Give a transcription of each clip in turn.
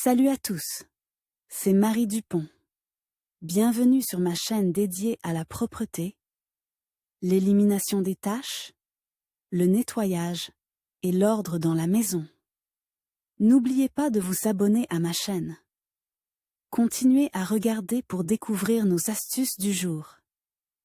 Salut à tous, c'est Marie Dupont. Bienvenue sur ma chaîne dédiée à la propreté, l'élimination des taches, le nettoyage et l'ordre dans la maison. N'oubliez pas de vous abonner à ma chaîne. Continuez à regarder pour découvrir nos astuces du jour.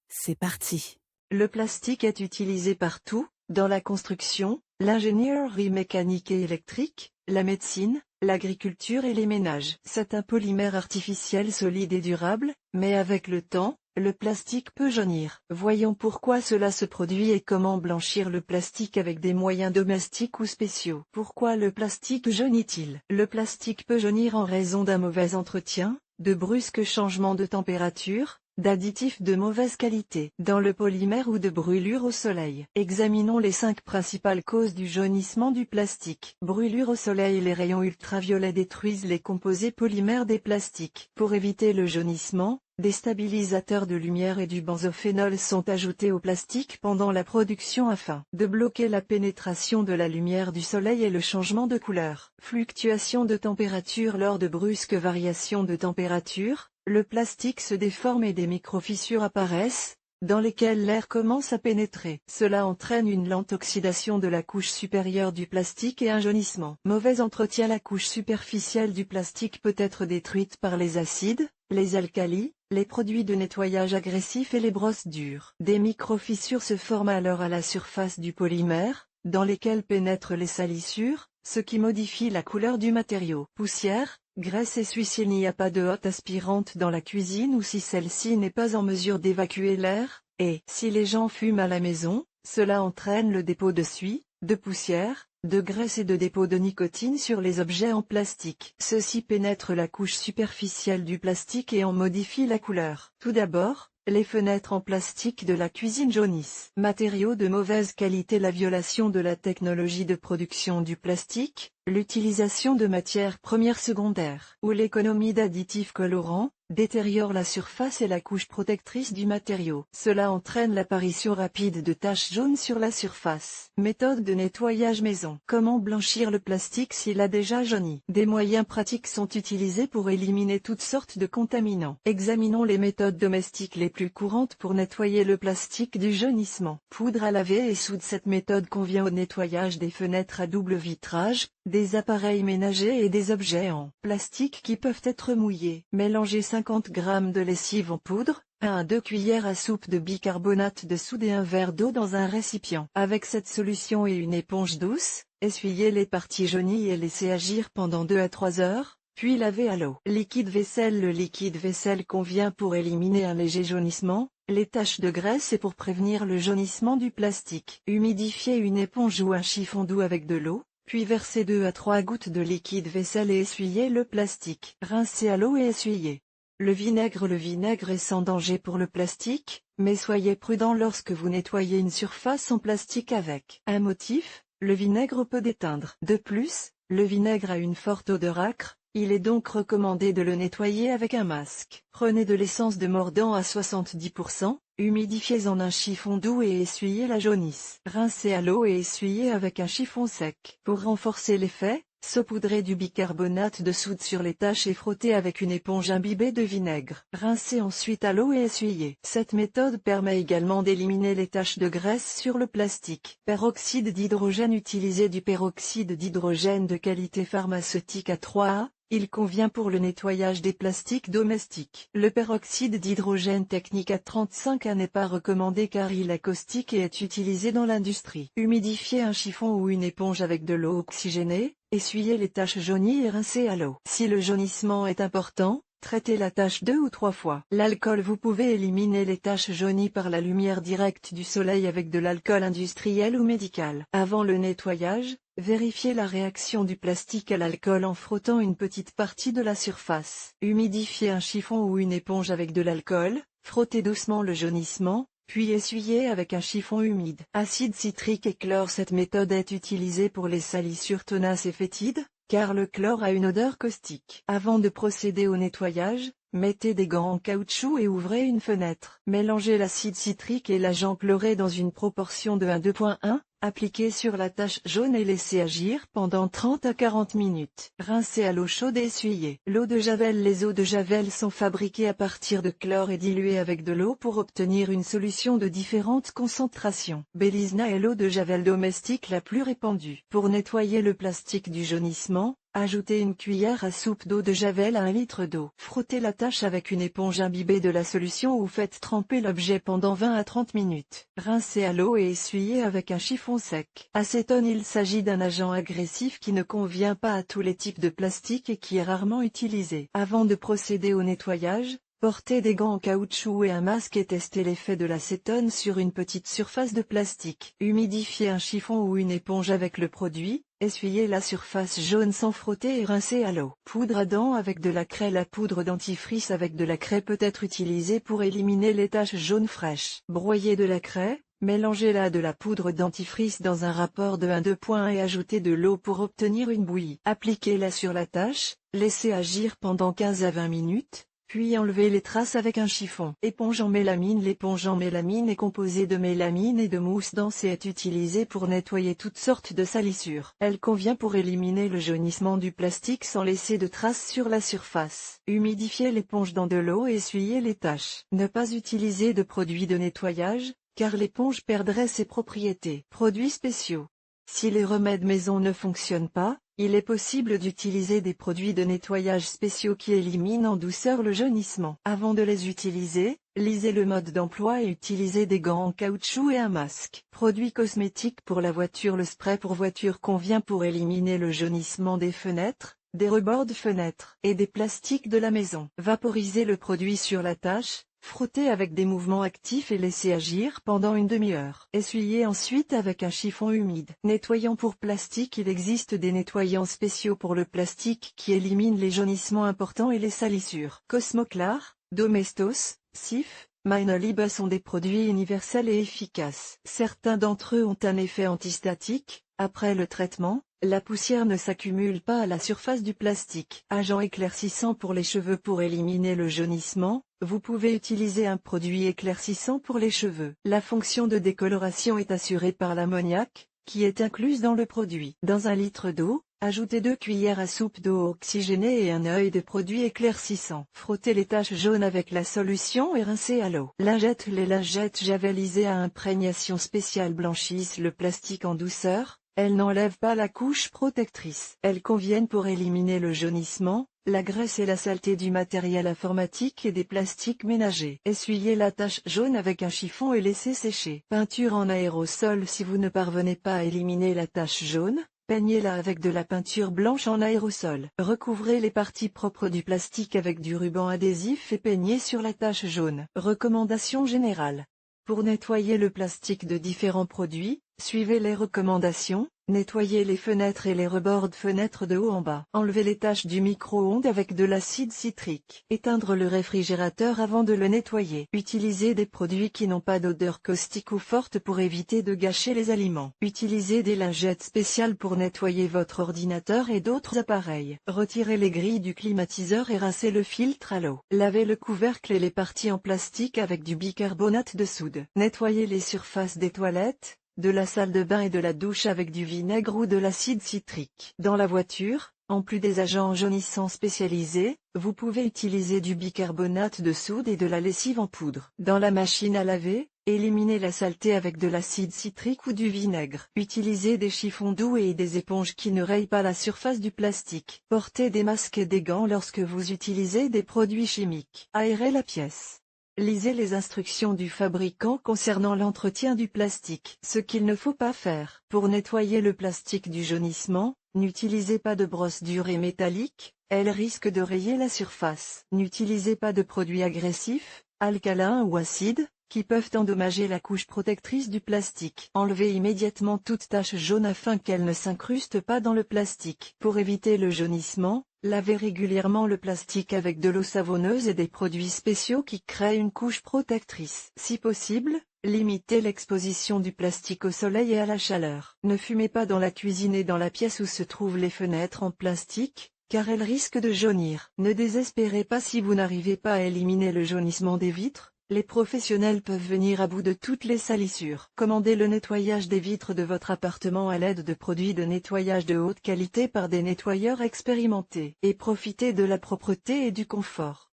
C'est parti. Le plastique est utilisé partout, dans la construction, l'ingénierie mécanique et électrique, la médecine, l'agriculture et les ménages. C'est un polymère artificiel solide et durable, mais avec le temps, le plastique peut jaunir. Voyons pourquoi cela se produit et comment blanchir le plastique avec des moyens domestiques ou spéciaux. Pourquoi le plastique jaunit-il? Le plastique peut jaunir en raison d'un mauvais entretien, de brusques changements de température, d'additifs de mauvaise qualité dans le polymère ou de brûlures au soleil. Examinons les 5 principales causes du jaunissement du plastique. Brûlures au soleil. Les rayons ultraviolets détruisent les composés polymères des plastiques. Pour éviter le jaunissement, des stabilisateurs de lumière et du benzophénol sont ajoutés au plastique pendant la production afin de bloquer la pénétration de la lumière du soleil et le changement de couleur. Fluctuation de température. Lors de brusques variations de température, le plastique se déforme et des microfissures apparaissent, dans lesquelles l'air commence à pénétrer. Cela entraîne une lente oxydation de la couche supérieure du plastique et un jaunissement. Mauvais entretien. La couche superficielle du plastique peut être détruite par les acides, les alcalis, les produits de nettoyage agressifs et les brosses dures. Des microfissures se forment alors à la surface du polymère, dans lesquelles pénètrent les salissures, ce qui modifie la couleur du matériau. Poussière, graisse. Essuie s'il n'y a pas de hotte aspirante dans la cuisine ou si celle-ci n'est pas en mesure d'évacuer l'air, et si les gens fument à la maison, cela entraîne le dépôt de suie, de poussière, de graisse et de dépôt de nicotine sur les objets en plastique. Ceux-ci pénètrent la couche superficielle du plastique et en modifient la couleur. Tout d'abord, les fenêtres en plastique de la cuisine jaunissent. Matériaux de mauvaise qualité. La violation de la technologie de production du plastique, l'utilisation de matières premières secondaires ou l'économie d'additifs colorants, détériore la surface et la couche protectrice du matériau. Cela entraîne l'apparition rapide de taches jaunes sur la surface. Méthode de nettoyage maison. Comment blanchir le plastique s'il a déjà jauni? Des moyens pratiques sont utilisés pour éliminer toutes sortes de contaminants. Examinons les méthodes domestiques les plus courantes pour nettoyer le plastique du jaunissement. Poudre à laver et soude. Cette méthode convient au nettoyage des fenêtres à double vitrage, des appareils ménagers et des objets en plastique qui peuvent être mouillés. Mélangez 50 g de lessive en poudre, 1 à 2 cuillères à soupe de bicarbonate de soude et un verre d'eau dans un récipient. Avec cette solution et une éponge douce, essuyez les parties jaunies et laissez agir pendant 2 à 3 heures, puis lavez à l'eau. Liquide vaisselle. Le liquide vaisselle convient pour éliminer un léger jaunissement, les taches de graisse et pour prévenir le jaunissement du plastique. Humidifiez une éponge ou un chiffon doux avec de l'eau, puis versez 2 à 3 gouttes de liquide vaisselle et essuyez le plastique. Rincez à l'eau et essuyez. Le vinaigre. Le vinaigre est sans danger pour le plastique, mais soyez prudent lorsque vous nettoyez une surface en plastique avec un motif, le vinaigre peut déteindre. De plus, le vinaigre a une forte odeur âcre, il est donc recommandé de le nettoyer avec un masque. Prenez de l'essence de mordant à 70%, humidifiez en un chiffon doux et essuyez la jaunisse. Rincez à l'eau et essuyez avec un chiffon sec. Pour renforcer l'effet, saupoudrez du bicarbonate de soude sur les taches et frottez avec une éponge imbibée de vinaigre. Rincez ensuite à l'eau et essuyez. Cette méthode permet également d'éliminer les taches de graisse sur le plastique. Peroxyde d'hydrogène. Utilisez du peroxyde d'hydrogène de qualité pharmaceutique à 3A. Il convient pour le nettoyage des plastiques domestiques. Le peroxyde d'hydrogène technique à 35A n'est pas recommandé car il est caustique et est utilisé dans l'industrie. Humidifiez un chiffon ou une éponge avec de l'eau oxygénée, essuyez les taches jaunies et rincez à l'eau. Si le jaunissement est important, traitez la tache 2 ou 3 fois. L'alcool. Vous pouvez éliminer les taches jaunies par la lumière directe du soleil avec de l'alcool industriel ou médical. Avant le nettoyage, vérifiez la réaction du plastique à l'alcool en frottant une petite partie de la surface. Humidifiez un chiffon ou une éponge avec de l'alcool, frottez doucement le jaunissement, puis essuyez avec un chiffon humide. Acide citrique et chlore. Cette méthode est utilisée pour les salissures tenaces et fétides, car le chlore a une odeur caustique. Avant de procéder au nettoyage, mettez des gants en caoutchouc et ouvrez une fenêtre. Mélangez l'acide citrique et l'agent chloré dans une proportion de 1,2:1, Appliquez sur la tache jaune et laissez agir pendant 30 à 40 minutes. Rincez à l'eau chaude et essuyez. L'eau de Javel. Les eaux de Javel sont fabriquées à partir de chlore et diluées avec de l'eau pour obtenir une solution de différentes concentrations. Bélizna est l'eau de Javel domestique la plus répandue. Pour nettoyer le plastique du jaunissement, ajoutez une cuillère à soupe d'eau de Javel à 1 litre d'eau. Frottez la tache avec une éponge imbibée de la solution ou faites tremper l'objet pendant 20 à 30 minutes. Rincez à l'eau et essuyez avec un chiffon sec. Acétone. Il s'agit d'un agent agressif qui ne convient pas à tous les types de plastique et qui est rarement utilisé. Avant de procéder au nettoyage, portez des gants en caoutchouc et un masque et testez l'effet de l'acétone sur une petite surface de plastique. Humidifiez un chiffon ou une éponge avec le produit. Essuyez la surface jaune sans frotter et rincez à l'eau. Poudre à dents avec de la craie. La poudre dentifrice avec de la craie peut être utilisée pour éliminer les taches jaunes fraîches. Broyez de la craie, mélangez-la à de la poudre dentifrice dans un rapport de 1-2 points et ajoutez de l'eau pour obtenir une bouillie. Appliquez-la sur la tache, laissez agir pendant 15 à 20 minutes. Puis enlevez les traces avec un chiffon. Éponge en mélamine. L'éponge en mélamine est composée de mélamine et de mousse dense et est utilisée pour nettoyer toutes sortes de salissures. Elle convient pour éliminer le jaunissement du plastique sans laisser de traces sur la surface. Humidifiez l'éponge dans de l'eau et essuyez les taches. Ne pas utiliser de produits de nettoyage, car l'éponge perdrait ses propriétés. Produits spéciaux. Si les remèdes maison ne fonctionnent pas, il est possible d'utiliser des produits de nettoyage spéciaux qui éliminent en douceur le jaunissement. Avant de les utiliser, lisez le mode d'emploi et utilisez des gants en caoutchouc et un masque. Produits cosmétiques pour la voiture. Le spray pour voiture convient pour éliminer le jaunissement des fenêtres, des rebords de fenêtres et des plastiques de la maison. Vaporisez le produit sur la tache. Frottez avec des mouvements actifs et laissez agir pendant une demi-heure. Essuyez ensuite avec un chiffon humide. Nettoyant pour plastique. Il existe des nettoyants spéciaux pour le plastique qui éliminent les jaunissements importants et les salissures. Cosmoclar, Domestos, Cif, Minolib sont des produits universels et efficaces. Certains d'entre eux ont un effet antistatique. Après le traitement, la poussière ne s'accumule pas à la surface du plastique. Agent éclaircissant pour les cheveux. Pour éliminer le jaunissement, vous pouvez utiliser un produit éclaircissant pour les cheveux. La fonction de décoloration est assurée par l'ammoniac, qui est incluse dans le produit. Dans 1 litre d'eau, ajoutez 2 cuillères à soupe d'eau oxygénée et un œil de produit éclaircissant. Frottez les taches jaunes avec la solution et rincez à l'eau. Lingettes. Les lingettes javelisées à imprégnation spéciale blanchissent le plastique en douceur. Elles n'enlèvent pas la couche protectrice. Elles conviennent pour éliminer le jaunissement, la graisse et la saleté du matériel informatique et des plastiques ménagers. Essuyez la tache jaune avec un chiffon et laissez sécher. Peinture en aérosol. Si vous ne parvenez pas à éliminer la tache jaune, peignez-la avec de la peinture blanche en aérosol. Recouvrez les parties propres du plastique avec du ruban adhésif et peignez sur la tache jaune. Recommandations générales. Pour nettoyer le plastique de différents produits, suivez les recommandations. Nettoyez les fenêtres et les rebords de fenêtres de haut en bas. Enlevez les taches du micro-ondes avec de l'acide citrique. Éteindre le réfrigérateur avant de le nettoyer. Utilisez des produits qui n'ont pas d'odeur caustique ou forte pour éviter de gâcher les aliments. Utilisez des lingettes spéciales pour nettoyer votre ordinateur et d'autres appareils. Retirez les grilles du climatiseur et rincez le filtre à l'eau. Lavez le couvercle et les parties en plastique avec du bicarbonate de soude. Nettoyez les surfaces des toilettes, de la salle de bain et de la douche avec du vinaigre ou de l'acide citrique. Dans la voiture, en plus des agents jaunissants spécialisés, vous pouvez utiliser du bicarbonate de soude et de la lessive en poudre. Dans la machine à laver, éliminez la saleté avec de l'acide citrique ou du vinaigre. Utilisez des chiffons doux et des éponges qui ne rayent pas la surface du plastique. Portez des masques et des gants lorsque vous utilisez des produits chimiques. Aérez la pièce. Lisez les instructions du fabricant concernant l'entretien du plastique. Ce qu'il ne faut pas faire. Pour nettoyer le plastique du jaunissement, n'utilisez pas de brosse dure et métallique, elle risque de rayer la surface. N'utilisez pas de produits agressifs, alcalins ou acides, qui peuvent endommager la couche protectrice du plastique. Enlevez immédiatement toute tache jaune afin qu'elle ne s'incruste pas dans le plastique. Pour éviter le jaunissement, lavez régulièrement le plastique avec de l'eau savonneuse et des produits spéciaux qui créent une couche protectrice. Si possible, limitez l'exposition du plastique au soleil et à la chaleur. Ne fumez pas dans la cuisine et dans la pièce où se trouvent les fenêtres en plastique, car elles risquent de jaunir. Ne désespérez pas si vous n'arrivez pas à éliminer le jaunissement des vitres. Les professionnels peuvent venir à bout de toutes les salissures. Commandez le nettoyage des vitres de votre appartement à l'aide de produits de nettoyage de haute qualité par des nettoyeurs expérimentés. Et profitez de la propreté et du confort.